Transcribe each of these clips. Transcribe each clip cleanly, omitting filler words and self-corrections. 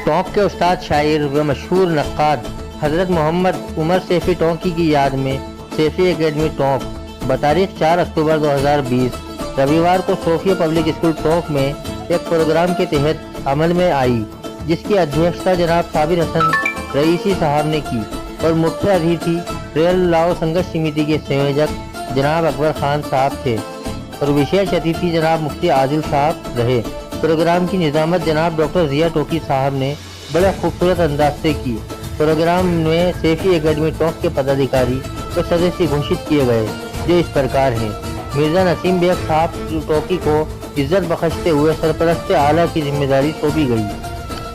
Tonic کے استاد شاعر و مشہور نقاد حضرت محمد عمر سیفی ٹونکی کی یاد میں سیفی اکیڈمی ٹونک بتاریخ 4 اکتوبر 2020 رویوار کو صوفیہ پبلک اسکول ٹونک میں ایک پروگرام کے تحت عمل میں آئی، جس کی ادھیکشتا جناب صابر حسن رئیسی صاحب نے کی اور مکھیہ اتھیتی ریل لاؤ سنگھرش سمیتی کے سنیوجک جناب اکبر خان صاحب تھے اور وشیش اتھیتی جناب مفتی عادل صاحب رہے۔ پروگرام کی نظامت جناب ڈاکٹر ضیاء ٹوکی صاحب نے بڑے خوبصورت انداز سے کی۔ پروگرام میں سیفی اکیڈمی ٹونک کے پدادھیکاری و سدسیہ گھوشت کیے گئے، جو اس پرکار ہیں: مرزا نسیم بیگ صاحب ٹوکی کو عزت بخشتے ہوئے سرپرست اعلیٰ کی ذمہ داری سونپی گئی۔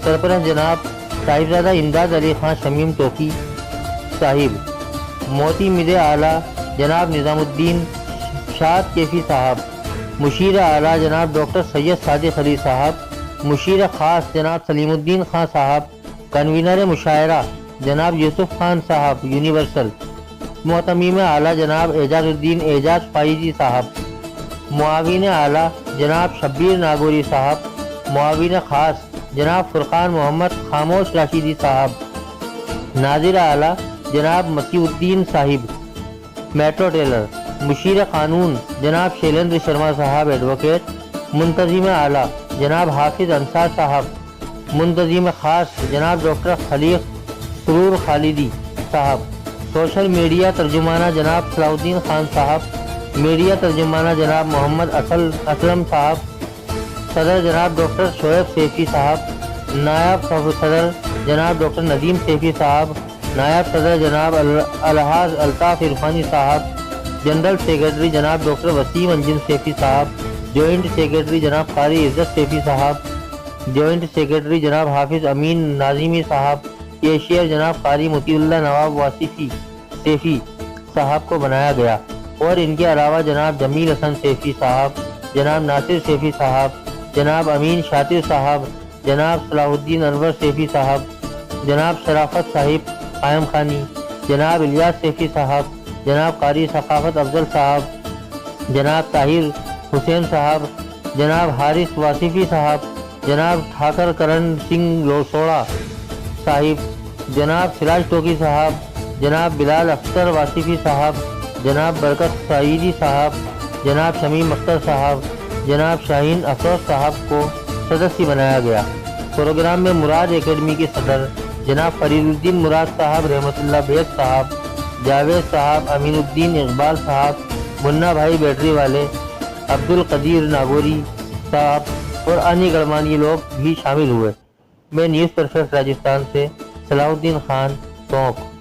سرپرست جناب صاحبزادہ امداد علی خان شمیم ٹوکی صاحب، موتی مد اعلیٰ جناب نظام الدین شاد کیفی صاحب، مشیر اعلیٰ جناب ڈاکٹر سید صادق علی صاحب، مشیر خاص جناب سلیم الدین خان صاحب، کنوینر مشاعرہ جناب یوسف خان صاحب یونیورسل، معتمیم اعلیٰ جناب اعجاز الدین اعجاز فائزی صاحب، معاون اعلیٰ جناب شبیر ناگوری صاحب، معاون خاص جناب فرقان محمد خاموش راشدی صاحب، ناظر اعلیٰ جناب مسیح الدین صاحب میٹرو ٹیلر، مشیر قانون جناب شیلیندر شرما صاحب ایڈوکیٹ، منتظم اعلیٰ جناب حافظ انصار صاحب، منتظم خاص جناب ڈاکٹر خلیق سرور خالدی صاحب، سوشل میڈیا ترجمانہ جناب صلاح الدین خان صاحب، میڈیا ترجمانہ جناب محمد اسلم صاحب، صدر جناب ڈاکٹر شعیب سیفی صاحب، نائب صدر جناب ڈاکٹر ندیم سیفی صاحب، نائب صدر جناب الحاظ الطاف عرفانی صاحب، جنرل سیکرٹری جناب ڈاکٹر وسیم انجم سیفی صاحب، جوائنٹ سیکرٹری جناب قاری عزت سیفی صاحب، جوائنٹ سیکرٹری جناب حافظ امین ناظمی صاحب، کیشیئر جناب قاری مطیع اللہ نواب واصفی سیفی صاحب کو بنایا گیا، اور ان کے علاوہ جناب جمیل حسن سیفی صاحب، جناب ناصر سیفی صاحب، جناب امین شاطر صاحب، جناب صلاح الدین انور سیفی صاحب، جناب شرافت صاحب قائم خانی، جناب الیاس سیفی صاحب، جناب قاری ثقافت افضل صاحب، جناب طاہر حسین صاحب، جناب حارث واصفی صاحب، جناب ٹھاکر کرن سنگھ لوسوڑا صاحب، جناب سراج ٹوکی صاحب، جناب بلال اختر واصفی صاحب، جناب برکت سعیدی صاحب، جناب شمیم اختر صاحب، جناب شاہین افروز صاحب کو سدسیہ بنایا گیا۔ پروگرام میں مراد اکیڈمی کے صدر جناب فرید الدین مراد صاحب، رحمت اللہ بیگ صاحب، جاوید صاحب، امین الدین اقبال صاحب، منا بھائی بیٹری والے، عبد القدیر ناگوری صاحب اور انیہ گنمانیہ لوگ بھی شامل ہوئے۔ میں نیوز پرفیکٹ راجستھان سے صلاح الدین خان ٹونک۔